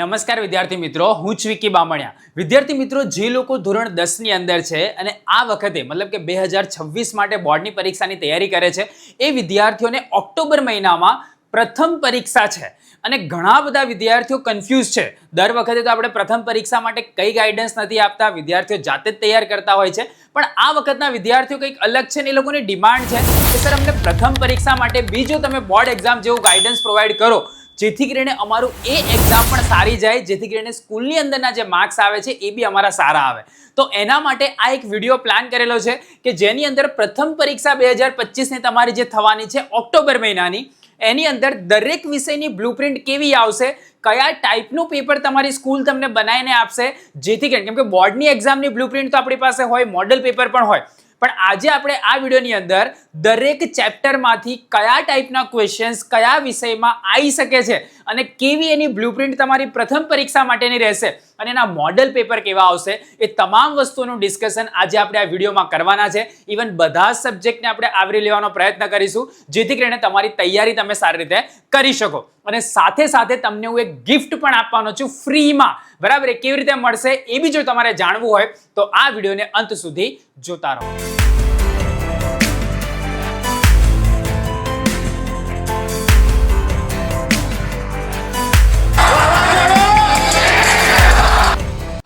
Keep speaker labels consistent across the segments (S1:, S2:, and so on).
S1: નમસ્કાર વિદ્યાર્થી મિત્રો, હું છું વિકી બામણિયા. વિદ્યાર્થી મિત્રો, જે લોકો ધોરણ 10 ની અંદર છે અને આ વખતે મતલબ કે 2026 માટે બોર્ડની પરીક્ષાની તૈયારી કરે છે, એ વિદ્યાર્થીઓને ઓક્ટોબર મહિનામાં પ્રથમ પરીક્ષા છે અને ઘણા બધા વિદ્યાર્થીઓ કન્ફ્યુઝ છે. દર વખતે તો આપણે પ્રથમ પરીક્ષા માટે કઈ ગાઈડન્સ નથી આપતા, વિદ્યાર્થીઓ જાતે જ તૈયાર કરતા હોય છે, પણ આ વખતના વિદ્યાર્થીઓ કંઈક અલગ છે ને એ લોકોની ડિમાન્ડ છે કે સર અમને પ્રથમ પરીક્ષા માટે બીજો તમે બોર્ડ એક્ઝામ જેવું ગાઈડન્સ પ્રોવાઈડ કરો, જેથી કરીને અમારું એ એક્ઝામ પણ સારી જાય, જેથી કરીને સ્કૂલની અંદરના જે માર્ક્સ આવે છે એ બી અમારા સારા આવે. તો એના માટે આ એક વિડીયો પ્લાન કરેલો છે કે જેની અંદર પ્રથમ પરીક્ષા 2025 ની તમારી જે થવાની છે ઓક્ટોબર મહિનાની, એની અંદર દરેક વિષયની બ્લુપ્રિન્ટ કેવી આવશે, કયા ટાઈપનું પેપર તમારી સ્કૂલ તમને બનાવીને આપશે, જેથી કરીને કેમ કે બોર્ડની એક્ઝામની બ્લુપ્રિન્ટ તો આપણી પાસે હોય, મોડેલ પેપર પણ હોય, પણ આજે આપણે આ વિડીયોની અંદર દરેક ચેપ્ટરમાંથી કયા ટાઈપના ક્વેશ્ચન્સ કયા વિષયમાં આવી શકે છે અને કેવી એની બ્લુપ્રિન્ટ તમારી પ્રથમ પરીક્ષા માટેની રહેશે અને એના મોડેલ પેપર કેવા આવશે, એ તમામ વસ્તુનું ડિસ્કશન આજે આપણે આ વિડીયોમાં કરવાના છે. ઇવન બધા જ સબ્જેક્ટને આપણે આવરી લેવાનો પ્રયત્ન કરીશું, જેથી કરીને તમારી તૈયારી તમે સારી રીતે કરી શકો. અને સાથે સાથે તમને હું એક ગિફ્ટ પણ આપવાનો છું ફ્રીમાં, બરાબર? એ કેવી રીતે મળશે એ બી જો તમારે જાણવું હોય તો આ વિડીયોને અંત સુધી જોતા રહો.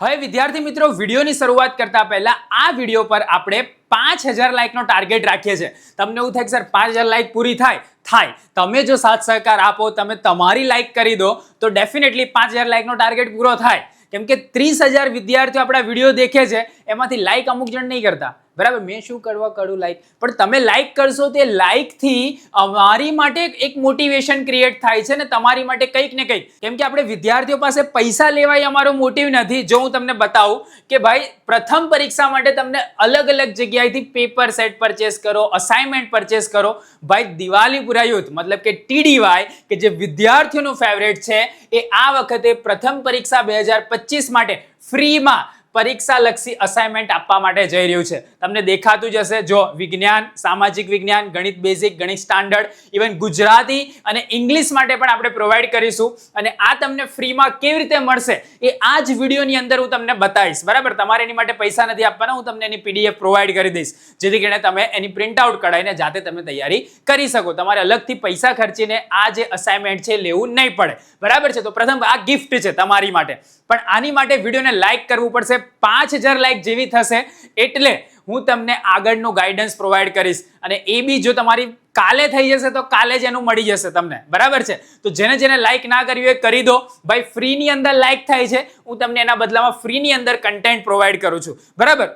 S1: હવે વિદ્યાર્થી મિત્રો, વિડીયોની શરૂઆત કરતા પહેલા આ વિડીયો પર આપણે 5000 લાઈકનો ટાર્ગેટ રાખીએ છીએ. તમને એવું થાય કે સર 5000 લાઈક પૂરી થાય. તમે જો સાથ સહકાર આપો, તમે તમારી લાઈક કરી દો તો ડેફિનેટલી 5000 લાઈકનો ટાર્ગેટ પૂરો થાય. કેમ કે 30000 વિદ્યાર્થીઓ આપણા વિડીયો દેખે છે, એમાંથી લાઈક અમુક જણ નહીં કરતા, બરાબર? મેં શું કરવા કરું લાઈક, પણ તમે લાઈક કરશો તે લાઈકથી અમારી માટે એક મોટિવેશન ક્રિએટ થાય છે ને તમારી માટે કંઈક ને કંઈક. કેમ કે આપણે વિદ્યાર્થીઓ પાસે પૈસા લેવાય અમારો મોટિવ નથી. જો હું તમને બતાવું કે ભાઈ પ્રથમ પરીક્ષા માટે તમને અલગ અલગ જગ્યાએથી પેપર સેટ પરચેસ કરો, અસાઇનમેન્ટ પરચેસ કરો. ભાઈ દિવાલીપુરા યુથ મતલબ કે TDY કે જે વિદ્યાર્થીઓનું ફેવરેટ છે, એ આ વખતે પ્રથમ પરીક્ષા 2025 માટે ફ્રીમાં પરીક્ષાલક્ષી અસાઇનમેન્ટ આપવા માટે જઈ રહ્યું છે. તમને દેખાતું જ હશે, જો વિજ્ઞાન, સામાજિક વિજ્ઞાન, ગણિત બેઝિક, ગણિત સ્ટાન્ડર્ડ, ઇવન ગુજરાતી અને ઇંગ્લિશ માટે પણ આપણે પ્રોવાઈડ કરીશું. અને આ તમને ફ્રીમાં કેવી રીતે મળશે એ આ જ વિડીયોની અંદર હું તમને બતાવીશ, બરાબર? તમારે એની માટે પૈસા નથી આપવાના, હું તમને એની PDF પ્રોવાઈડ કરી દઈશ, જેથી કરીને તમે એની પ્રિન્ટ આઉટ કઢાઈને જાતે તમે તૈયારી કરી શકો. તમારે અલગથી પૈસા ખર્ચીને આ જે અસાઇનમેન્ટ છે લેવું નહીં પડે, બરાબર છે? તો પ્રથમ આ ગિફ્ટ છે તમારી માટે, પણ આની માટે વિડીયોને લાઈક કરવું પડશે. 5000 લાઈક જેવી થશે એટલે હું તમને આગળનું ગાઈડન્સ પ્રોવાઈડ કરીશ, અને એ બી જો તમારી કાલે થઈ જશે તો કાલે જ એનું મળી જશે તમને, બરાબર છે? તો જેને લાઈક ના કર્યું એ કરી દો. ભાઈ ફ્રીની અંદર લાઈક થાય છે, હું તમને એના બદલામાં ફ્રીની અંદર કન્ટેન્ટ પ્રોવાઈડ કરું છું, બરાબર?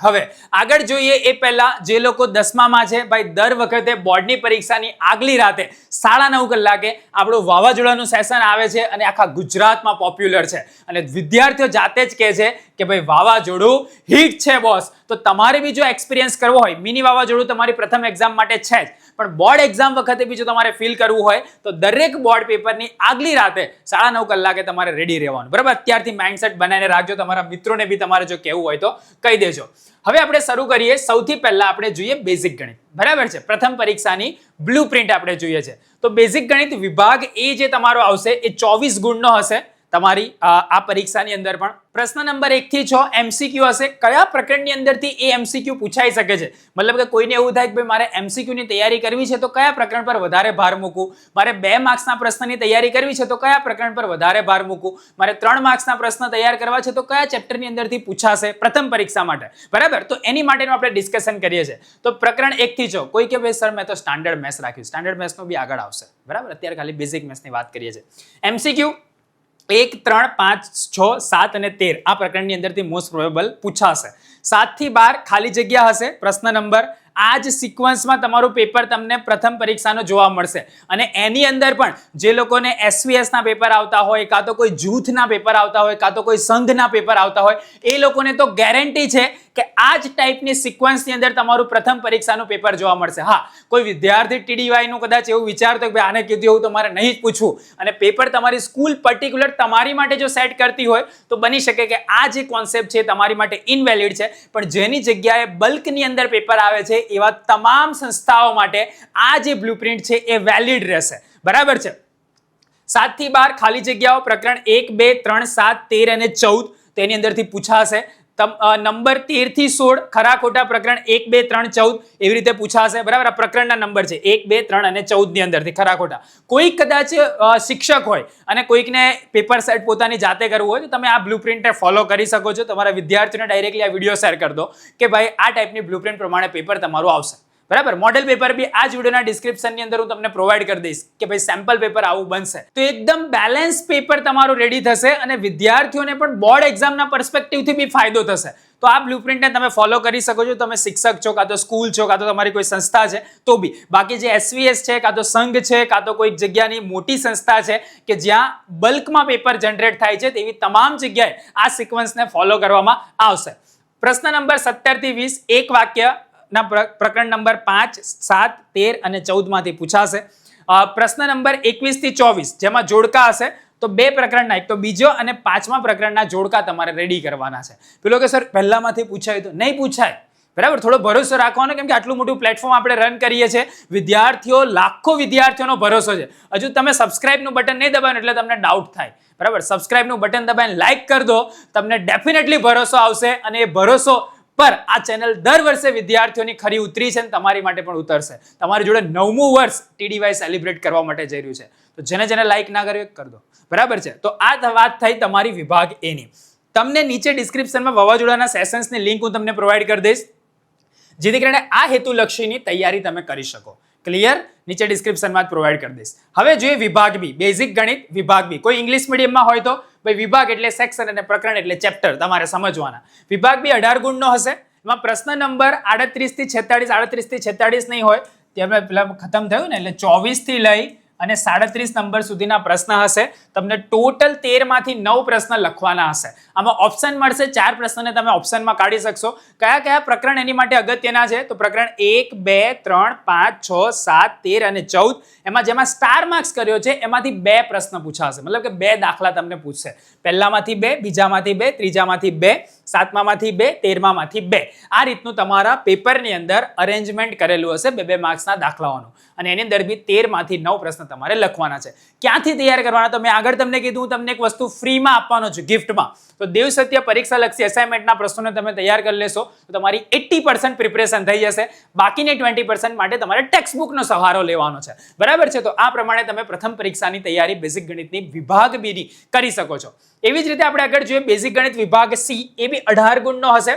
S1: હવે આગળ જોઈએ એ પહેલા જે લોકો 10મામાં છે, ભાઈ દર વખતે બોર્ડની પરીક્ષાની આગલી રાતે 9:30 કલાકે આપણું વાવાઝોડાનું સેશન આવે છે અને આખા ગુજરાતમાં પોપ્યુલર છે. અને વિદ્યાર્થીઓ જાતે જ કહે છે કે ભાઈ વાવાઝોડું હિટ છે બોસ. તો તમારે બી જો એક્સપિરિયન્સ કરવો હોય, મિની વાવાઝોડું તમારી પ્રથમ એક્ઝામ માટે છે જ, પણ બોર્ડ એક્ઝામ વખતે બી જો તમારે ફીલ કરવું હોય તો દરેક બોર્ડ પેપરની આગલી રાતે 9:30 કલાકે તમારે રેડી રહેવાનું, બરાબર? અત્યારથી માઇન્ડસેટ બનાવીને રાખજો. તમારા મિત્રોને બી તમારે જો કહેવું હોય તો કહી દેજો. હવે આપણે શરૂ કરીએ. સૌથી પહેલા આપણે જોઈએ બેઝિક ગણિત, બરાબર છે? પ્રથમ પરીક્ષાની બ્લુપ્રિન્ટ આપણે જોઈએ છે. તો બેઝિક ગણિત વિભાગ એ જે તમારો આવશે એ 24 ગુણનો હશે તમારી આ પરીક્ષાની અંદર. પણ પ્રશ્ન નંબર 1 થી 6 MCQ હશે. કયા પ્રકરણની અંદરથી એ MCQ પૂછાઈ શકે છે? મતલબ કે કોઈને એવું થાય કે ભાઈ મારે MCQ ની તૈયારી કરવી છે તો કયા પ્રકરણ પર વધારે ભાર મૂકું, મારે 2 માર્ક્સના પ્રશ્નની તૈયારી કરવી છે તો કયા પ્રકરણ પર વધારે ભાર મૂકું, મારે 3 માર્ક્સના પ્રશ્ન તૈયાર કરવા છે તો કયા ચેપ્ટરની અંદરથી પૂછાશે પ્રથમ પરીક્ષા માટે, બરાબર? તો એની માટેનું આપણે ડિસ્કશન કરીએ છીએ. તો પ્રકરણ 1 થી 6 કોઈ કે ભાઈ સર મેં તો સ્ટાન્ડર્ડ મેથ્સ રાખ્યું, સ્ટાન્ડર્ડ મેથ્સનું બી આગળ આવશે, બરાબર? અત્યારે ખાલી બેઝિક મેથ્સની વાત કરીએ છીએ. MCQ 1, 3, 5, 6, 7 અને 13 આ પ્રકરણની અંદરથી મોસ્ટ પ્રોબેબલ પૂછાશે. 7 થી 12 ખાલી જગ્યા હશે પ્રશ્ન નંબર. આ જ સિક્વન્સમાં તમારું પેપર તમને પ્રથમ પરીક્ષાનો જોવા મળશે. અને એની અંદર પણ જે લોકોને SVS ના પેપર આવતા હોય, કાં તો કોઈ જૂથના પેપર આવતા હોય, કાં તો કોઈ સંઘના પેપર આવતા હોય, એ લોકોને તો ગેરંટી છે કે આ જ ટાઈપની સિક્વન્સની અંદર તમારું પ્રથમ પરીક્ષાનું પેપર જોવા મળશે. હા, કોઈ વિદ્યાર્થી TDY નું કદાચ એવું વિચારતો કે આને કીધું એવું તો મારે નહીં જ પૂછવું, અને પેપર તમારી સ્કૂલ પર્ટિક્યુલર તમારી માટે જો સેટ કરતી હોય તો બની શકે કે આ જે કોન્સેપ્ટ છે તમારી માટે ઇનવેલિડ છે, પણ જેની જગ્યાએ બલ્કની અંદર પેપર આવે છે એવા તમામ સંસ્થાઓ માટે આ જે બ્લુપ્રિન્ટ છે એ વેલિડ રહેશે, બરાબર છે? 7 થી 12 ખાલી જગ્યાઓ પ્રકરણ 1, 2, 3, 7, 13 અને 14 તો એની અંદરથી પૂછાશે. નંબર 13 થી 16 ખરા ખોટા પ્રકરણ 1, 2, 3, 14 એવી રીતે પૂછાશે. બરાબર, આ પ્રકરણના નંબર છે 1, 2, 3 અને 14 ની અંદરથી ખરા ખોટા. કોઈક કદાચ શિક્ષક હોય અને કોઈકને પેપર સેટ પોતાની જાતે કરવું હોય તો તમે આ બ્લુપ્રિન્ટ ફોલો કરી શકો છો. તમારા વિદ્યાર્થીઓને ડાયરેક્ટલી આ વિડીયો શેર કરી દો કે ભાઈ આ ટાઈપની બ્લુપ્રિન્ટ પ્રમાણે પેપર તમારું આવશે. બરાબર, મોડેલ પેપર બી આ જ વિડીયોના ડિસ્ક્રિપ્શનની અંદર હું તમને પ્રોવાઈડ કરી દઈશ કે ભાઈ સેમ્પલ પેપર આવું બનશે. તો એકદમ બેલેન્સ પેપર તમારું રેડી થશે અને વિદ્યાર્થીઓને પણ બોર્ડ એક્ઝામના પર્સપેક્ટિવથી બી ફાયદો થશે. તો આ બ્લુપ્રિન્ટને તમે ફોલો કરી શકો છો. તમે શિક્ષક છો, કાં તો સ્કૂલ છો, કાં તો તમારી કોઈ સંસ્થા છે તો બી. બાકી જે SVS છે, કાં તો સંઘ છે, કાં તો કોઈક જગ્યાની મોટી સંસ્થા છે કે જ્યાં બલ્કમાં પેપર જનરેટ થાય છે તેવી તમામ જગ્યાએ આ સિક્વન્સને ફોલો કરવામાં આવશે. પ્રશ્ન નંબર 17 થી 20 એક વાક્ય ના પ્રકરણ નંબર 5, 7, 13 અને 14 માંથી પૂછાશે. પ્રશ્ન નંબર 21 થી 24 જેમાં જોડકા હશે તો બે પ્રકરણના, એક તો બીજો અને 5મા પ્રકરણના જોડકા તમારે રેડી કરવાના છે. પેલો કે સર પહેલામાંથી પૂછાય તો નહીં પૂછાય. બરાબર, થોડો ભરોસો રાખવાનો, કેમ કે આટલું મોટું પ્લેટફોર્મ આપણે રન કરીએ છીએ. વિદ્યાર્થીઓ, લાખો વિદ્યાર્થીઓનો ભરોસો છે. હજુ તમે સબસ્ક્રાઇબનું બટન નહીં દબાવો એટલે તમને ડાઉટ થાય. બરાબર, સબસ્ક્રાઇબનું બટન દબાવીને લાઈક કરી દો, તમને ડેફિનેટલી ભરોસો આવશે અને એ ભરોસો પર આ ચેનલ દર વર્ષે વિદ્યાર્થીઓની ખરી ઉતરી છે અને તમારી માટે પણ ઉતરશે. તમારી જોડે 9મું વર્ષ TDY સેલિબ્રેટ કરવા માટે જઈ રહ્યું છે. તો જેને લાઈક ના કર્યું કરી દો. બરાબર છે, તો આ વાત થઈ તમારી વિભાગ A ની. તમને નીચે ડિસ્ક્રિપ્શનમાં વાવાઝોડાના સેશન્સની લિંક હું તમને પ્રોવાઈડ કરી દઈશ, જેથી કરીને આ હેતુલક્ષીની તૈયારી તમે કરી શકો. ક્લિયર? નીચે ડિસ્ક્રિપ્શનમાં પ્રોવાઈડ કરી દઈશ. હવે જોઈએ વિભાગ B, બેઝિક ગણિત વિભાગ B. કોઈ ઇંગ્લિશ મીડિયમમાં હોય તો ભાઈ વિભાગ એટલે સેક્શન અને પ્રકરણ એટલે ચેપ્ટર તમારે સમજવાના. વિભાગ B 18 ગુણનો હશે. એમાં પ્રશ્ન નંબર 38 થી 46, 38 થી 46 નહીં હોય ત્યાં પેલા ખતમ થયું ને, એટલે 24 થી લઈ અને 37 નંબર સુધીના પ્રશ્ન હશે. તમને ટોટલ 13 માંથી 9 પ્રશ્ન લખવાના હશે. આમાં ઓપ્શન મળશે, 4 પ્રશ્નને તમે ઓપ્શનમાં કાઢી શકશો. કયા કયા પ્રકરણ એની માટે અગત્યના છે તો પ્રકરણ 1, 2, 3, 5, 6, 7, 13 અને 14. એમાં જેમાં સ્ટાર માર્ક્સ કર્યો છે એમાંથી 2 પ્રશ્ન પૂછાશે, મતલબ કે 2 દાખલા તમને પૂછશે. પહેલામાંથી 2, બીજામાંથી 2, ત્રીજામાંથી 2, 7મામાંથી 2, 13મામાંથી 2. આ રીતનું તમારા પેપરની અંદર અરેન્જમેન્ટ કરેલું હશે 2-2 માર્ક્સના દાખલાઓનું. અને એની અંદર બી 13માંથી 9 પ્રશ્ન તમારે લખવાના છે. ક્યાંથી તૈયાર કરવાના? તો મેં આગળ તમને કીધું, હું તમને એક વસ્તુ ફ્રીમાં આપવાનો છું ગિફ્ટમાં. તો દેવ સત્ય પરીક્ષા લક્ષી અસાઇનમેન્ટના પ્રશ્નોને તમે તૈયાર કરી લેશો તો તમારી 80% પ્રિપરેશન થઈ જશે. બાકીની 20% માટે તમારે ટેક્સ્ટ બુકનો સહારો લેવાનો છે. બરાબર છે, તો આ પ્રમાણે તમે પ્રથમ પરીક્ષાની તૈયારી બેઝિક ગણિતની વિભાગ B ની કરી શકો છો. એવી જ રીતે આપણે આગળ જોઈએ બેઝિક ગણિત વિભાગ C, એ બી 18 ગુણનો હશે.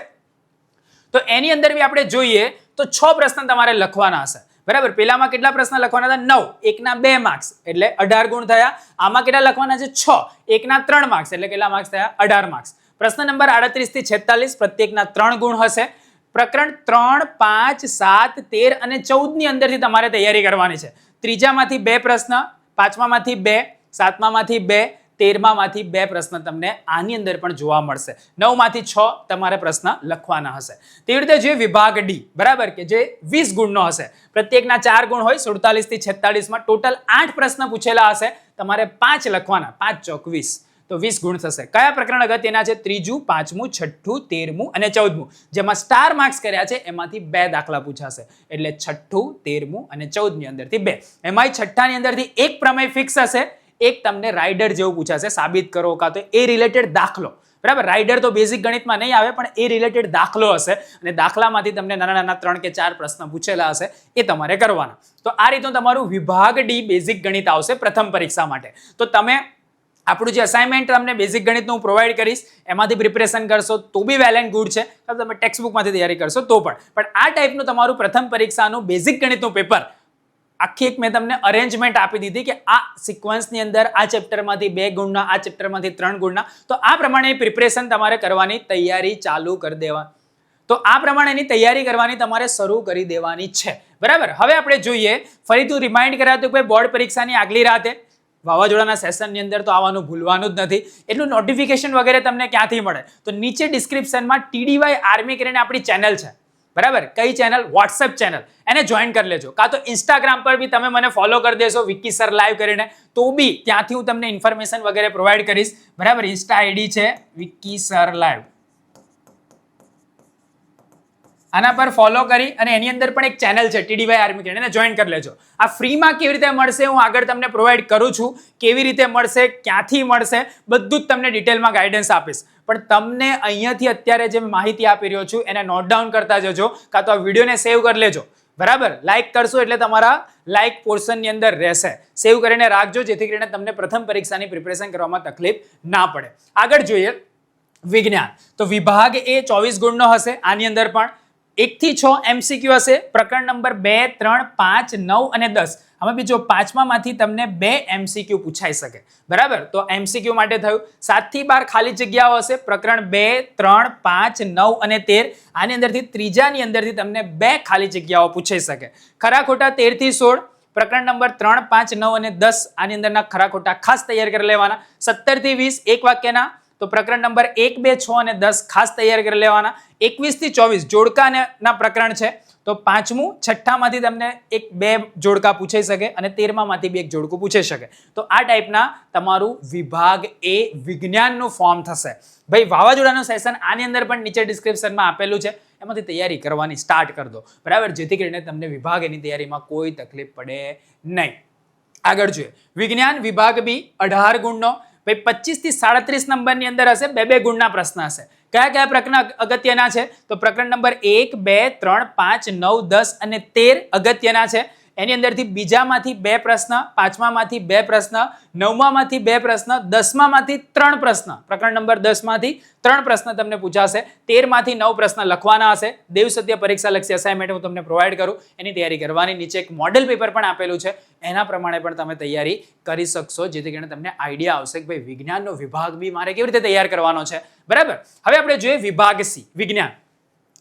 S1: તો એની અંદર બી આપણે જોઈએ તો 6 પ્રશ્ન તમારે લખવાના હશે. બરાબર, પેલામાં કેટલા પ્રશ્ન લખવાના હતા? 9, એકના 2 માર્ક્સ એટલે 18 ગુણ થયા. આમાં કેટલા લખવાના છે? 6, એકના 3 માર્ક્સ એટલે કેટલા માર્ક્સ થયા? 18 માર્ક્સ. પ્રશ્ન નંબર 38 થી 46 પ્રત્યેકના 3 ગુણ હશે. પ્રકરણ 3, 5, 7, 13 અને 14 ની અંદરથી તમારે તૈયારી કરવાની છે. ત્રીજામાંથી 2 પ્રશ્ન, 5મામાંથી 2, 7મામાંથી 2, 13મામાંથી 2 પ્રશ્ન તમને આની અંદર પણ જોવા મળશે. 9માંથી 6 તમારે પ્રશ્ન લખવાના હશે. તેવી રીતે જે વિભાગ D, બરાબર, કે જે 20 ગુણનો હશે. પ્રત્યેકના 4 ગુણ હોય. 47 થી 46માં ટોટલ 8 પ્રશ્ન પૂછેલા હશે. તમારે 5 લખવાના, 5 ચોક 20, તો 20 ગુણ થશે. કયા પ્રકરણ અગત્યના છે? 3, 5, 6, 13 અને 14. જેમાં સ્ટાર માર્ક્સ કર્યા છે એમાંથી 2 દાખલા પૂછાશે. એટલે 6, 13 અને 14 ની અંદરથી 2. એમાંય 6 ની અંદરથી એક પ્રમેય ફિક્સ હશે, એક તમને રાઇડર જેવું પૂછાશે, સાબિત કરો કાં તો એ રિલેટેડ દાખલો. બરાબર, રાઇડર તો બેઝિક ગણિતમાં નહીં આવે પણ એ રિલેટેડ દાખલો હશે અને દાખલામાંથી તમને નાના 3 કે 4 પ્રશ્ન પૂછેલા હશે, એ તમારે કરવાના. તો આ રીતનું તમારું વિભાગ D બેઝિક ગણિત આવશે પ્રથમ પરીક્ષા માટે. તો તમે આપણું જે અસાઇનમેન્ટ તમને બેઝિક ગણિતનું હું પ્રોવાઈડ કરીશ એમાંથી પ્રિપરેશન કરશો તો બી વેલ એન્ડ ગુડ છે. તમે ટેક્સ્ટ બુકમાંથી તૈયારી કરશો તો પણ આ ટાઈપનું તમારું પ્રથમ પરીક્ષાનું બેઝિક ગણિતનું પેપર આખી એક મેં તમને અરેન્જમેન્ટ આપી દીધી કે આ સિક્વન્સની અંદર આ ચેપ્ટરમાંથી 2 ગુણના, આ ચેપ્ટરમાંથી 3 ગુણના. તો આ પ્રમાણે પ્રિપરેશન તમારે કરવાની તૈયારી ચાલુ કરી દેવા. તો આ પ્રમાણેની તૈયારી કરવાની તમારે શરૂ કરી દેવાની છે. બરાબર, હવે આપણે જોઈએ ફરીથી રિમાઇન્ડ કરાતું કે બોર્ડ પરીક્ષાની આગલી રાતે વાવાઝોડાના સેશનની અંદર તો આવવાનું ભૂલવાનું જ નથી. એટલું નોટિફિકેશન વગેરે તમને ક્યાંથી મળે? તો નીચે ડિસ્ક્રિપ્શનમાં TDY આર્મી કરીને આપણી ચેનલ છે. બરાબર, કઈ ચેનલ? WhatsApp channel. એને જોઈન કરી લેજો. કાં તો ઇન્સ્ટાગ્રામ પર બી તમે મને ફોલો કરી દેશો વિક્કી સર લાઈવ કરીને, તો બી ત્યાંથી હું તમને ઇન્ફોર્મેશન વગેરે પ્રોવાઈડ કરીશ. બરાબર, ઇન્સ્ટા આઈડી છે વિક્કી સર લાઈવ. આના પર ફોલો કરી અને એની અંદર પણ એક ચેનલ છે TDY આર્મી કરીને, એને જોઈન કરી લેજો. આ ફ્રીમાં કેવી રીતે મળશે હું આગળ તમને પ્રોવાઈડ કરું છું, કેવી રીતે મળશે, ક્યાંથી મળશે, બધું જ તમને ડિટેલમાં ગાઈડન્સ આપીશ. પણ તમને અહીંયાથી અત્યારે જે માહિતી આપી રહ્યો છું એને નોટ ડાઉન કરતા જજો, કાં તો આ વિડીયોને સેવ કરી લેજો. બરાબર, લાઈક કરશો એટલે તમારા લાઈક પોર્શનની અંદર રહેશે. સેવ કરીને રાખજો જેથી કરીને તમને પ્રથમ પરીક્ષાની પ્રિપેરેશન કરવામાં તકલીફ ના પડે. આગળ જોઈએ વિજ્ઞાન. તો વિભાગ એ 24 ગુણનો હશે. આની અંદર પણ 1 થી 6 MCQ હશે. પ્રકરણ નંબર 2, 3, 5, 9 અને 10. આમાં બીજો 5માંથી તમને 2 MCQ પૂછાઈ શકે. બરાબર, તો MCQ માટે થયું. 7 થી 12 ખાલી જગ્યાઓ હશે. પ્રકરણ 2, 3, 5, 9 અને 13. આની અંદરથી ત્રીજાની અંદરથી તમને 2 ખાલી જગ્યાઓ પૂછાઈ શકે. ખરા ખોટા 13 થી 16. પ્રકરણ નંબર 3, 5, 9 અને 10 આની અંદરના ખરા ખોટા ખાસ તૈયાર કરી લેવાના. 17 થી 20 એક વાક્યના. તો પ્રકરણ નંબર 1, 2, 6 અને 10 ખાસ તૈયાર કરી લેવાના. 21 થી 24 જોડકાના પ્રકરણ છે. તો 5મું, 6માંથી તમને 1-2 જોડકા પૂછાઈ શકે અને 13માંથી બી 1 જોડકું પૂછાઈ શકે. તો આ ટાઈપના તમારું વિભાગ એ વિજ્ઞાનનું ફોર્મ થશે. ભાઈ વાવાઝોડાનું સેશન આની અંદર પણ નીચે ડિસ્ક્રિપ્શનમાં આપેલું છે, એમાંથી તૈયારી કરવાની સ્ટાર્ટ કરી દો. બરાબર, જેથી કરીને તમને વિભાગ એની તૈયારીમાં કોઈ તકલીફ પડે નહીં. આગળ જોઈએ વિજ્ઞાન વિભાગ બી 18 ગુણનો. ભાઈ 25 થી 37 નંબરની અંદર હશે. 2-2 ગુણના પ્રશ્ન હશે. કયા કયા પ્રકરણ અગત્યના છે? તો પ્રકરણ નંબર 1, 2, 3, 5, 9, 10 અને 13 અગત્યના છે. એની અંદરથી બીજામાંથી 2 પ્રશ્ન, 5મામાંથી 2 પ્રશ્ન, 9મામાંથી 2 પ્રશ્ન, 10મામાંથી 3 પ્રશ્ન. પ્રકરણ નંબર 10માંથી 3 પ્રશ્ન તમને પૂછાશે. 13માંથી 9 પ્રશ્ન લખવાના હશે. દેવ સત્ય પરીક્ષા લક્ષી અસાઇનમેન્ટ હું તમને પ્રોવાઈડ કરું, એની તૈયારી કરવાની. નીચે એક મોડેલ પેપર પણ આપેલું છે, એના પ્રમાણે પણ તમે તૈયારી કરી શકશો, જેથી કરીને તમને આઈડિયા આવશે કે ભાઈ વિજ્ઞાનનો વિભાગ બી મારે કેવી રીતે તૈયાર કરવાનો છે. બરાબર, હવે આપણે જોઈએ વિભાગ સી વિજ્ઞાન.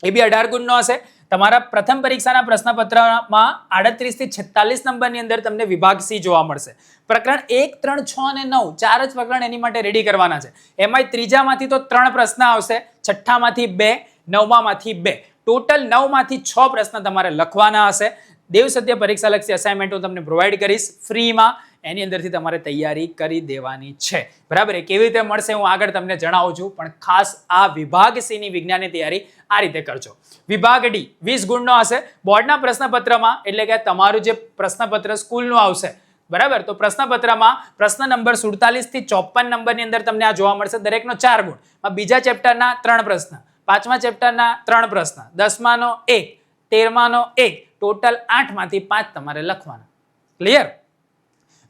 S1: એ બી 18 ગુણનો હશે. તમારા પ્રથમ પરીક્ષાના પ્રશ્નપત્રમાં 38 થી 46 નંબરની અંદર તમને વિભાગ સી જોવા મળશે. પ્રકરણ 1, 3, 6 અને 9 4 જ પ્રકરણ એની માટે રેડી કરવાના છે. એમાંય ત્રીજામાંથી તો 3 પ્રશ્ન આવશે, છઠ્ઠામાંથી 2, 9મામાંથી 2. ટોટલ 9માંથી 6 પ્રશ્ન તમારે લખવાના હશે. દેવ સત્ય પરીક્ષા લક્ષી અસાઇનમેન્ટ હું તમને પ્રોવાઈડ કરીશ ફ્રીમાં. એની અંદરથી તમારે તૈયારી કરી દેવાની છે. બરાબર, એ કેવી રીતે મળશે હું આગળ તમને જણાવું છું, પણ ખાસ આ વિભાગ સી ની વિજ્ઞાનની તૈયારી આ રીતે કરજો. વિભાગ ડી 20 ગુણનો હશે. બોર્ડના પ્રશ્નપત્રમાં, એટલે કે તમારું જે પ્રશ્નપત્ર સ્કૂલનું આવશે, બરાબર, તો પ્રશ્નપત્રમાં પ્રશ્ન નંબર 47 થી 54 નંબરની અંદર તમને આ જોવા મળશે. દરેકનો 4 ગુણ. બીજા ચેપ્ટરના 3 પ્રશ્ન, 5મા ચેપ્ટરના 3 પ્રશ્ન, 10માનો 1, 13માનો 1, ટોટલ 8માંથી 5 તમારે લખવાના. ક્લિયર?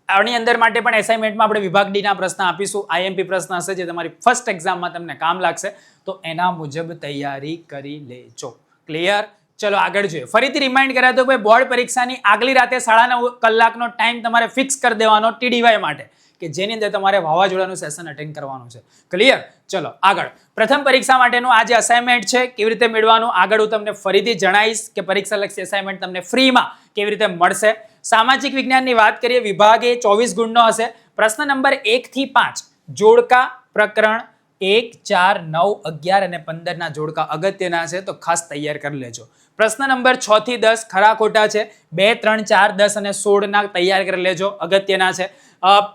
S1: આની અંદર માટે પણ એસાઇનમેન્ટમાં આપણે વિભાગ ડી ના પ્રશ્ન આપીશું. IMP પ્રશ્ન હશે જે તમારી ફર્સ્ટ એક્ઝામમાં તમને કામ લાગશે, તો એના મુજબ તૈયારી કરી લેજો. ક્લિયર? ચલો આગળ જોઈએ. ફરીથી રિમાઇન્ડ કર્યા તો ભાઈ બોર્ડ પરીક્ષાની આગલી રાતે 9:30 કલાકનો ટાઈમ તમારે ફિક્સ કરી દેવાનો TDY માટે, કે જેની અંદર તમારે વાવાઝોડાનું સેશન અટેન્ડ કરવાનું છે. ક્લિયર? ચલો આગળ. પ્રથમ પરીક્ષા માટેનું આ જે અસાઇનમેન્ટ છે કેવી રીતે મેળવવાનું આગળ હું તમને ફરીથી જણાવીશ કે પરીક્ષા લક્ષી અસાઇનમેન્ટ તમને ફ્રીમાં કેવી રીતે મળશે. સામાજિક વિજ્ઞાનની વાત કરીએ, વિભાગ એ 24 ગુણનો હશે. પ્રશ્ન નંબર 1 થી 5 જોડકા. પ્રકરણ 1, 4, 9, 11 અને 15 ના જોડકા અગત્યના છે, તો ખાસ તૈયાર કરી લેજો. પ્રશ્ન નંબર 6 થી 10 ખરા ખોટા છે. 2, 3, 4, 10 અને 16 ના તૈયાર કરી લેજો, અગત્યના છે.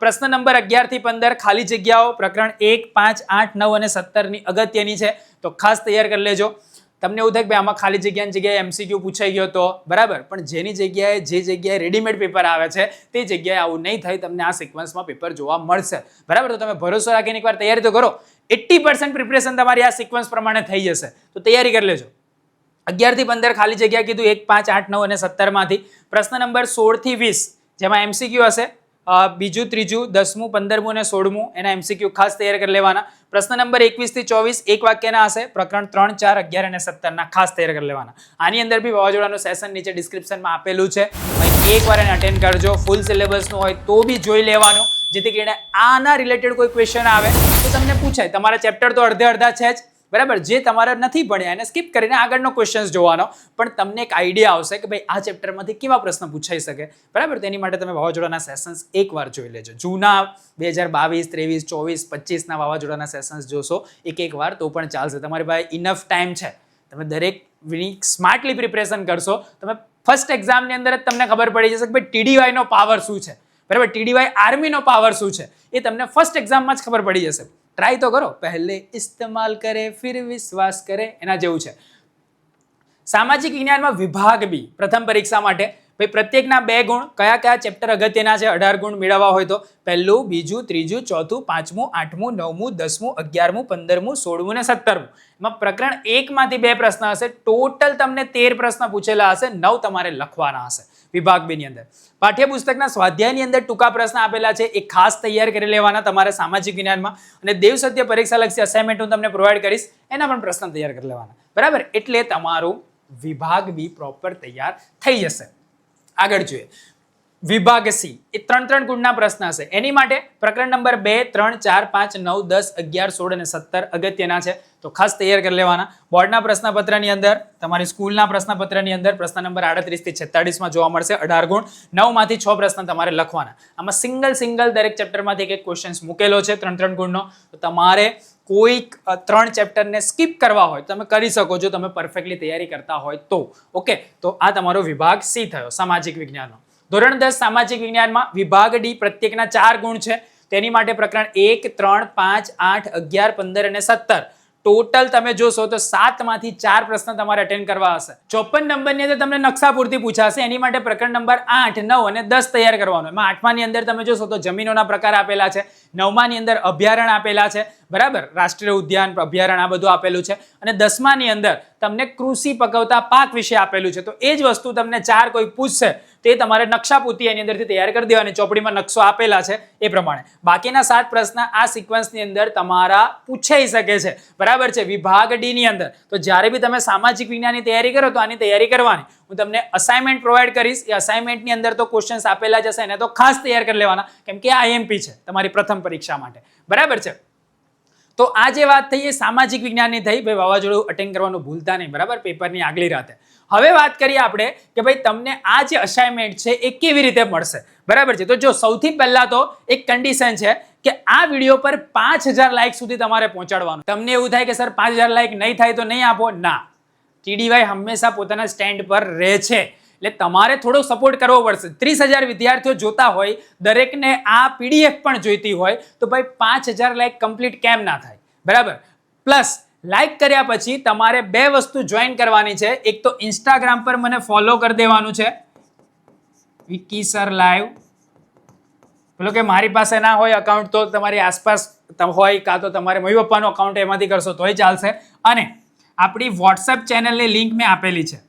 S1: પ્રશ્ન નંબર 11 થી 15 ખાલી જગ્યાઓ. પ્રકરણ 1, 5, 8, 9 અને 17 ની અગત્યની છે, તો ખાસ તૈયાર કરી લેજો. તમને એવું થાય કે આમાં ખાલી જગ્યાની જગ્યાએ MCQ પૂછાઈ ગયો તો બરાબર, પણ જેની જગ્યાએ જે જગ્યાએ રેડીમેડ પેપર આવે છે તે જગ્યાએ આવું નહીં થાય. તમને આ સિક્વન્સમાં પેપર જોવા મળશે. બરાબર, તો તમે ભરોસો રાખીને એકવાર તૈયારી તો કરો. 80% પ્રિપરેશન તમારી આ સિક્વન્સ પ્રમાણે થઈ જશે, તો તૈયારી કરી લેજો. 11 થી 15 ખાલી જગ્યા કીધું, 1, 5, 8, 9 અને 17 માંથી. પ્રશ્ન નંબર 16 થી 20 જેમાં MCQ હશે. બીજું, ત્રીજું, 10મું, 15મું અને 16મું એના MCQ ખાસ તૈયાર કરી લેવાના. પ્રશ્ન નંબર 21 થી 24 એક વાક્યના હશે. પ્રકરણ 3, 4, 11 અને 17 ના ખાસ તૈયાર કરી લેવાના. આની અંદર બી વાવાઝોડાનું સેશન નીચે ડિસ્ક્રિપ્શનમાં આપેલું છે, એકવાર એને અટેન્ડ કરજો. ફૂલ સિલેબસનું હોય તો બી જોઈ લેવાનું, જેથી કરીને આના રિલેટેડ કોઈ ક્વેશ્ચન આવે તો તમને પૂછાય. તમારા ચેપ્ટર તો અડધા છે જ, બરાબર, જે તમારે નથી ભણ્યા એને સ્કીપ કરીને આગળનો ક્વેશ્ચન જોવાનો, પણ તમને એક આઈડિયા આવશે કે ભાઈ આ ચેપ્ટરમાંથી કેવા પ્રશ્ન પૂછાઈ શકે. બરાબર, તેની માટે તમે વાવાઝોડાના સેશન્સ એકવાર જોઈ લેજો. જૂના 2022, 23, 24, 25 ના વાવાઝોડાના સેશન્સ જોશો એક વાર તો પણ ચાલશે. તમારી પાસે ઇનફ ટાઈમ છે, તમે દરેક વીક સ્માર્ટલી પ્રિપરેશન કરશો. તમે ફર્સ્ટ એક્ઝામની અંદર જ તમને ખબર પડી જશે કે ભાઈ TDY નો પાવર શું છે. બરાબર, TDY આર્મીનો પાવર શું છે એ તમને ફર્સ્ટ એક્ઝામમાં જ ખબર પડી જશે. ટ્રાય તો કરો. પહેલે ઇસ્તેમાલ કરે ફિર વિશ્વાસ કરે, એના જેવું છે. સામાજિક વિજ્ઞાનમાં વિભાગ બી પ્રથમ પરીક્ષા માટે ભાઈ પ્રત્યેકના 2 ગુણ કયા કયા ચેપ્ટર અગત્યના છે 18 ગુણ મેળવવા હોય તો પહેલું, બીજું, ત્રીજું, ચોથું, પાંચમું, આઠમું, નવમું, 10મું, 11મું, 15મું, 16મું અને 17મું. એમાં પ્રકરણ 1 માંથી 2 પ્રશ્ન હશે. ટોટલ તમને 13 પ્રશ્ન પૂછેલા હશે, 9 તમારે લખવાના હશે વિભાગ બી ની અંદર. પાઠ્યપુસ્તકના સ્વાધ્યાયની અંદર ટૂંકા પ્રશ્ન આપેલા છે, એ ખાસ તૈયાર કરી લેવાના તમારે સામાજિક વિજ્ઞાનમાં. અને દેવ સત્ય પરીક્ષા લક્ષી અસાઇનમેન્ટ હું તમને પ્રોવાઈડ કરીશ, એના પણ પ્રશ્ન તૈયાર કરી લેવાના. બરાબર, એટલે તમારું વિભાગ બી પ્રોપર તૈયાર થઈ જશે. આગળ જોઈએ વિભાગ સી, એ 3 ગુણના પ્રશ્ન હશે. એની માટે પ્રકરણ નંબર 2, 3, 4, 5, 9, 10, 11, 16 અને 17 અગત્યના છે, તો ખાસ તૈયાર કરી લેવાના. બોર્ડના પ્રશ્નપત્રની અંદર, તમારી સ્કૂલના પ્રશ્નપત્રની અંદર પ્રશ્ન નંબર 38 થી 46 માં જોવા મળશે 18 ગુણ. 9 માંથી 6 પ્રશ્ન તમારે લખવાના. આમાં સિંગલ દરેક ચેપ્ટરમાંથી એક ક્વેશ્ચન મૂકેલો છે 3 ગુણનો. તો તમારે કોઈક 3 ચેપ્ટરને સ્કીપ કરવા હોય તમે કરી શકો છો, તમે પરફેક્ટલી તૈયારી કરતા હોય તો. ઓકે, તો આ તમારો વિભાગ સી થયો સામાજિક વિજ્ઞાનનો. ધોરણ 10 સામાજિક વિજ્ઞાનમાં વિભાગ ડી પ્રત્યેકના 4 ગુણ છે. તેની માટે પ્રકરણ 1, 3, 5, 8, 11, 15 અને 17 ટોટલ તમે જોશો તો 7 માંથી 4 પ્રશ્ન તમારે અટેન્ડ કરવા હશે. 54 નંબરની અંદર તમને નકશા પૂરતી પૂછાશે. એની માટે પ્રકરણ નંબર 8, 9 અને 10 તૈયાર કરવાનો. એમાં 8માની અંદર તમે જોશો તો જમીનોના પ્રકાર આપેલા છે, 9માની અંદર અભયારણ્ય આપેલા છે, બરાબર, રાષ્ટ્રીય ઉદ્યાન, અભયારણ્ય આ બધું આપેલું છે. અને 10માની અંદર તમને કૃષિ પકવતા પાક વિશે આપેલું છે. તો એ જ વસ્તુ તમને 4 કોઈ પૂછશે તે તમારે નકશાપૂર્તિ એની અંદરથી તૈયાર કરી દેવાની. ચોપડીમાં નકશો આપેલા છે એ પ્રમાણે. બાકીના 7 પ્રશ્ન આ સિક્વન્સની અંદર તમારા પૂછાઈ શકે છે, બરાબર છે, વિભાગ ડી ની અંદર. તો જ્યારે બી તમે સામાજિક વિજ્ઞાનની તૈયારી કરો તો આની તૈયારી કરવાની. હું તમને અસાઇનમેન્ટ પ્રોવાઈડ કરીશ. એ અસાઇનમેન્ટની અંદર તો ક્વેશ્ચન્સ આપેલા જશે, એને તો ખાસ તૈયાર કરી લેવાના, કેમ કે આ આઈએમપી છે તમારી પ્રથમ પરીક્ષા માટે, બરાબર છે. તો આ જે વાત થઈ એ સામાજિક વિજ્ઞાનની થઈ. ભાઈ વાવાઝોડું અટેન્ડ કરવાનું ભૂલતા નહીં, બરાબર, પેપરની આગલી રાતે. હવે વાત કરીએ આપણે કે ભાઈ તમને આ જે અસાઇનમેન્ટ છે એ કેવી રીતે મળશે, બરાબર છે. તો જો સૌથી પહેલા તો એક કન્ડિશન છે કે આ વિડીયો પર 5000 લાઈક સુધી તમારે પહોંચાડવાનું. તમને એવું થાય કે સર 5000 લાઈક નહીં થાય તો નહીં આપો, ના, ટીડીવાય હંમેશા પોતાના સ્ટેન્ડ પર રહે છે. એટલે તમારે થોડો સપોર્ટ કરવો પડશે. 30,000 વિદ્યાર્થીઓ જોતા હોય, દરેકને આ પીડીએફ પણ જોઈતી હોય, તો ભાઈ 5000 લાઈક કમ્પ્લીટ કેમ ના થાય, બરાબર. પ્લસ લાઈક કર્યા પછી તમારે 2 વસ્તુ જોઈન કરવાની છે. એક તો ઇન્સ્ટાગ્રામ પર મને ફોલો કરી દેવાનું છે, વિકી સર લાઈવ. પેલો કે મારી પાસે ના હોય અકાઉન્ટ તો તમારી આસપાસ હોય, કાં તો તમારે મમ્મી પપ્પાનું અકાઉન્ટ એમાંથી કરશો તોય ચાલશે. અને આપણી વોટ્સએપ ચેનલની લિંક મેં આપેલી છે,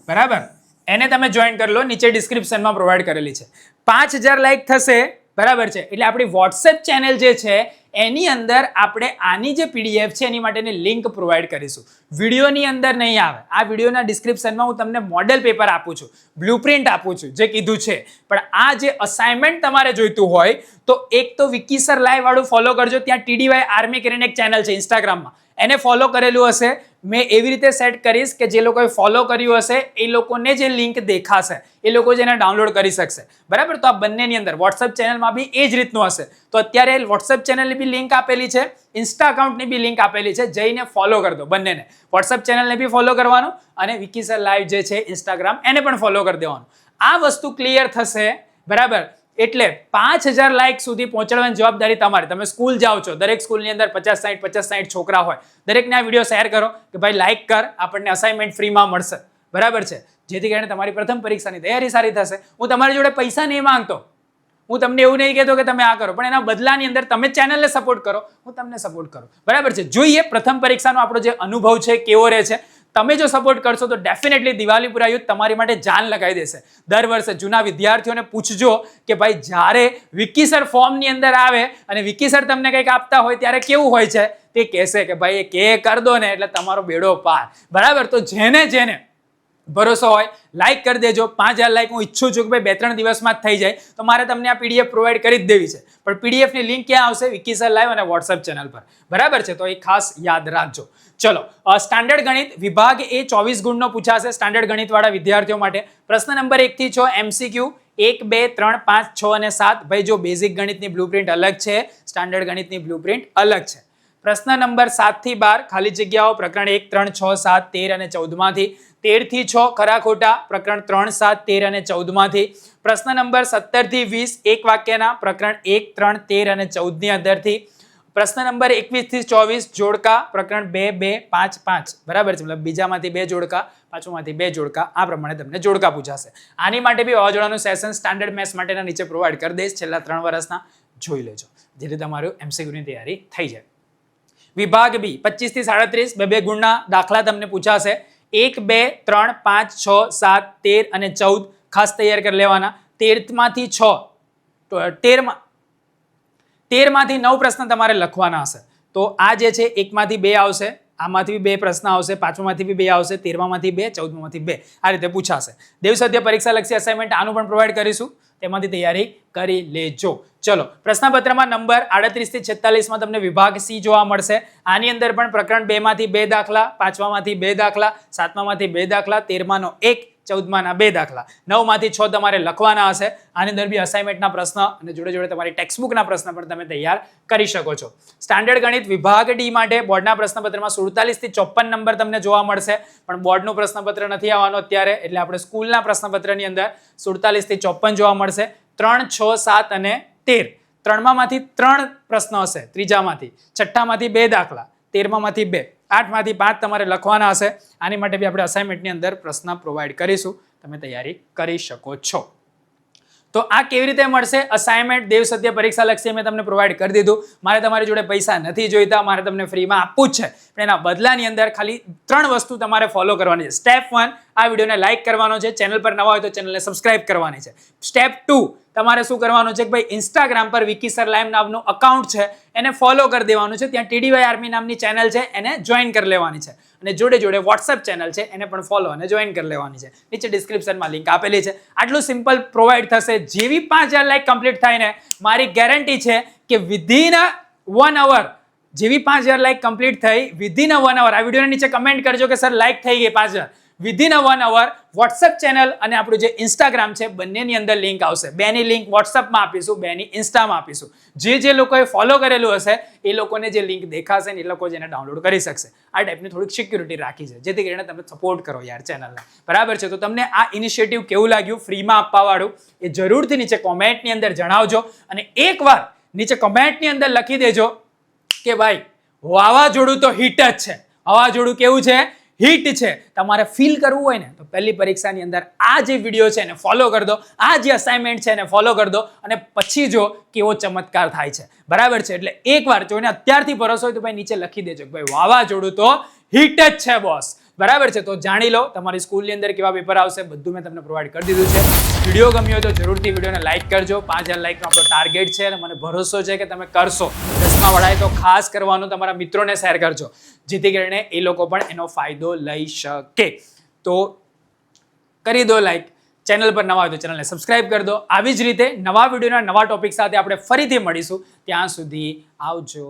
S1: બરાબર, એને તમે જોઈન કરી લો, નીચે ડિસ્ક્રિપ્શનમાં પ્રોવાઈડ કરેલી છે. 5000 લાઈક થશે, બરાબર છે, એટલે આપણી વોટ્સએપ ચેનલ જે છે એની અંદર આપણે આની જે પીડીએફ છે એની માટેની લિંક પ્રોવાઈડ કરીશું. વિડીયોની અંદર નહીં આવે. આ વિડીયોના ડિસ્ક્રિપ્શનમાં હું તમને મોડેલ પેપર આપું છું, બ્લુપ્રિન્ટ આપું છું, જે કીધું છે. પણ આ જે અસાઇનમેન્ટ તમારે જોઈતું હોય તો એક તો વિકી સર લાઈવ વાળું ફોલો કરજો. ત્યાં ટીડીવાય આર્મી કરીને એક ચેનલ છે ઇન્સ્ટાગ્રામમાં, એને ફોલો કરેલું હશે. મેં એવી રીતે સેટ કરીશ કે જે લોકોએ ફોલો કર્યું હશે એ લોકોને જે લિંક દેખાશે એ લોકો જ એને ડાઉનલોડ કરી શકશે, બરાબર. તો આ બંનેની અંદર વોટ્સએપ ચેનલમાં બી એ જ રીતનું હશે. તો અત્યારે વોટ્સએપ ચેનલની બી લિંક આપેલી છે, ઇન્સ્ટા અકાઉન્ટની બી લિંક આપેલી છે, જઈને ફોલો કરી દો બંનેને. વોટ્સએપ ચેનલને બી ફોલો કરવાનું અને વિકી સર લાઈવ જે છે ઇન્સ્ટાગ્રામ એને પણ ફોલો કરી દેવાનું. આ વસ્તુ ક્લિયર થશે, બરાબર. એટલે 5000 લાઈક સુધી પહોંચાડવાની જવાબદારી તમારી. તમે સ્કૂલ જાઓ છો, દરેક સ્કૂલની અંદર 50-60 છોકરા હોય, દરેકને આ વિડીયો શેર કરો કે ભાઈ લાઈક કર, આપણને અસાઇનમેન્ટ ફ્રીમાં મળશે, બરાબર છે, જેથી કરીને તમારી પ્રથમ પરીક્ષાની તૈયારી સારી થશે. હું તમારી જોડે પૈસા નહીં માંગતો, હું તમને એવું નહીં કહેતો કે તમે આ કરો, પણ એના બદલાની અંદર તમે ચેનલને સપોર્ટ કરો, હું તમને સપોર્ટ કરું, બરાબર છે. જોઈએ પ્રથમ પરીક્ષાનો આપણો જે અનુભવ છે કેવો રહે છે. તમે જો સપોર્ટ કરશો તો ડેફિનેટલી દિવાળીપુરા યુથ તમારી માટે જાન લગાવી દેશે. દર વર્ષે જૂના વિદ્યાર્થીઓને પૂછજો કે ભાઈ જ્યારે વિકી સર ફોર્મની અંદર આવે અને વિકી સર તમને કંઈક આપતા હોય ત્યારે કેવું હોય છે, તે કહેશે કે ભાઈ એ કે કર દો ને એટલે તમારો બેડો પાર, બરાબર. તો જેને ભરોસો હોય લાઈક કરી દેજો. 5000 લાઈક હું ઈચ્છું છું કે ભાઈ 2-3 દિવસમાં જ થઈ જાય, તો મારે તમને આ પીડીએફ પ્રોવાઈડ કરી જ દેવી છે. પણ પીડીએફની લિંક ક્યાં આવશે? વિકી સર લાઈવ અને વોટ્સએપ ચેનલ પર, બરાબર છે. તો એ ખાસ યાદ રાખજો. ચલો, સ્ટાન્ડર્ડ ગણિત વિભાગ એ 24 ગુણનો પૂછાશે સ્ટાન્ડર્ડ ગણિત વાળા વિદ્યાર્થીઓ માટે. પ્રશ્ન નંબર 1 થી 6 MCQ 1, 2, 3, 5, 6 અને 7. ભાઈ જો બેઝિક ગણિતની બ્લુપ્રિન્ટ અલગ છે, સ્ટાન્ડર્ડ ગણિતની બ્લુપ્રિન્ટ અલગ છે. પ્રશ્ન નંબર 7 થી 12 ખાલી જગ્યાઓ પ્રકરણ 1, 3, 6, 7, 13 અને 14 માંથી. 13 થી 6 ખરા ખોટા પ્રકરણ 3, 7, 13 અને 14 માંથી. પ્રશ્ન નંબર 17 થી 20 એક વાક્યના પ્રકરણ 1, 3, 13 અને 14 ની અંદરથી. પ્રશ્ન નંબર 21 થી 24 જોડકા પ્રકરણ 2 2 5 5 બરાબર છે, મતલબ બીજામાંથી 2 જોડકા, પાંચમામાંથી 2 જોડકા, આ પ્રમાણે તમને જોડકા પૂછાશે. આની માટે બી વાવાઝોડાનું સેશન સ્ટાન્ડર્ડ મેથ્સ માટેના નીચે પ્રોવાઈડ કરી દઈશ, છેલ્લા 3 વર્ષના જોઈ લેજો, જેથી તમારું MCQ ની તૈયારી થઈ જાય. વિભાગ બી 25 થી 37 બે ગુણના દાખલા તમને પૂછાશે. 1 2 3 5 6 7 13 અને 14 ખાસ તૈયાર કરી લેવાના. 13 માંથી 6 13 માંથી 9 પ્રશ્ન તમારે લખવાના હશે. તો આ જે છે 1 માંથી 2 આવશે, આમાંથી 2 પ્રશ્ન આવશે, 5માંથી 2 આવશે, 13માંથી 2, 14માંથી 2, આ રીતે પૂછાશે. દેવસત્ય પરીક્ષા લક્ષી અસાઇનમેન્ટ આનું પણ પ્રોવાઈડ કરીશું, તેમાંથી તૈયારી કરી લેજો. ચલો, પ્રશ્નપત્રમાં નંબર 38 થી 46 તમને વિભાગ સી જોવા મળશે. આની અંદર પણ પ્રકરણ 2 માંથી 2 દાખલા, 5માંથી 2 દાખલા, 7માંથી 2 દાખલા, 13માનો 1, 14માના 2 દાખલા, 9માંથી 6 તમારે લખવાના હશે. આની અંદર બી અસાઇનમેન્ટના પ્રશ્ન અને જોડે જોડે તમારી ટેક્સ્ટબુકના પ્રશ્ન પણ તમે તૈયાર કરી શકો છો. સ્ટાન્ડર્ડ ગણિત વિભાગ ડી માટે બોર્ડના પ્રશ્નપત્રમાં 47 થી 54 નંબર તમને જોવા મળશે, પણ બોર્ડનું પ્રશ્નપત્ર નથી આવવાનું અત્યારે, એટલે આપણે સ્કૂલના પ્રશ્નપત્રની અંદર 47 થી 54 જોવા મળશે. 3, 6, 7 અને 13 3માંથી 3 પ્રશ્નો હશે, ત્રીજામાંથી, છઠ્ઠામાંથી 2 દાખલા, 13માંથી 2, 8માંથી 5 તમારે લખવાના હશે. આની માટે બી આપણે અસાઇનમેન્ટની અંદર પ્રશ્ન પ્રોવાઈડ કરીશું, તમે તૈયારી કરી શકો છો. તો આ કેવી રીતે મળશે અસાઇનમેન્ટ? દેવસત્ય પરીક્ષા લક્ષી મેં તમને પ્રોવાઈડ કરી દીધું. મારે તમારી જોડે પૈસા નથી જોઈતા, મારે તમને ફ્રીમાં આપવું જ છે, પણ એના બદલાની અંદર ખાલી 3 વસ્તુ તમારે ફોલો કરવાની છે. સ્ટેપ 1, આ વિડીયોને લાઇક કરવાનો છે, ચેનલ પર નવા હોય તો ચેનલને સબસ્ક્રાઇબ કરવાની છે. સ્ટેપ 2, તમારે શું કરવાનું છે કે ભાઈ ઇન્સ્ટાગ્રામ પર વિકી સર લાઈવ નામનું અકાઉન્ટ છે, એને ફોલો કરી દેવાનું છે. ત્યાં TDY આર્મી નામની ચેનલ છે, એને જોઈન કરી લેવાની છે, અને જોડે જોડે વોટ્સએપ ચેનલ છે, એને પણ ફોલો અને જોઈન કરી લેવાની છે. નીચે ડિસ્ક્રિપ્શનમાં લિંક આપેલી છે. આટલું સિમ્પલ પ્રોવાઈડ થશે. જેવી 5000 લાઈક કમ્પ્લીટ થાય ને, મારી ગેરંટી છે કે વિધિન 1 અવર, જેવી 5000 લાઈક કમ્પ્લીટ થઈ વિધિન 1 અવર, આ વિડીયોની નીચે કમેન્ટ કરજો કે સર લાઈક થઈ ગઈ 5000. વિધિન 1 અવર વોટ્સએપ ચેનલ અને આપણું જે ઇન્સ્ટાગ્રામ છે, બંનેની અંદર લિંક આવશે. બેની લિંક વોટ્સએપમાં આપીશું, બેની ઇન્સ્ટામાં આપીશું. જે લોકોએ ફોલો કરેલું હશે એ લોકોને જે લિંક દેખાશે ને એ લોકો જેને ડાઉનલોડ કરી શકશે. આ ટાઈપની થોડીક સિક્યુરિટી રાખી છે, જેથી કરીને તમે સપોર્ટ કરો યાર ચેનલને, બરાબર છે? તો તમને આ ઇનિશિયેટિવ કેવું લાગ્યું ફ્રીમાં આપવાવાળું, એ જરૂરથી નીચે કોમેન્ટની અંદર જણાવજો. અને એકવાર નીચે કોમેન્ટની અંદર લખી દેજો કે ભાઈ વાવાઝોડું તો હિટ જ છે. વાવાઝોડું કેવું છે? હિટ છે. તમારે ફીલ કરવું હોય ને તો પહેલી પરીક્ષાની અંદર આ જે વિડીયો છે એને ફોલો કરી દો, આ જે અસાઇનમેન્ટ છે એને ફોલો કરી દો, અને પછી જો કેવો ચમત્કાર થાય છે, બરાબર છે? એટલે એકવાર જોઈને અત્યારથી ભરોસો હોય તો ભાઈ નીચે લખી દેજો કે ભાઈ વાવાઝોડું તો હિટ જ છે બોસ, બરાબર છે? તો જાણી લો તમારી સ્કૂલની અંદર કેવા પેપર આવશે, બધું મેં તમને પ્રોવાઈડ કરી દીધું છે. વિડીયો ગમ્યો તો જરૂરથી વિડીયોને લાઇક કરજો. 5000 લાઇકનો આપણો ટાર્ગેટ છે અને મને ભરોસો છે કે તમે કરશો. 10મા વડાએ તો ખાસ કરવાનું, તમારા મિત્રોને શેર કરજો, જેથી કરીને એ લોકો પણ એનો ફાયદો લઈ શકે. તો કરી દો લાઈક. ચેનલ પર નવા હોય તો ચેનલને સબસ્ક્રાઇબ કરી દો. આવી જ રીતે નવા વિડીયોના નવા ટોપિક સાથે આપણે ફરીથી મળીશું. ત્યાં સુધી આવજો.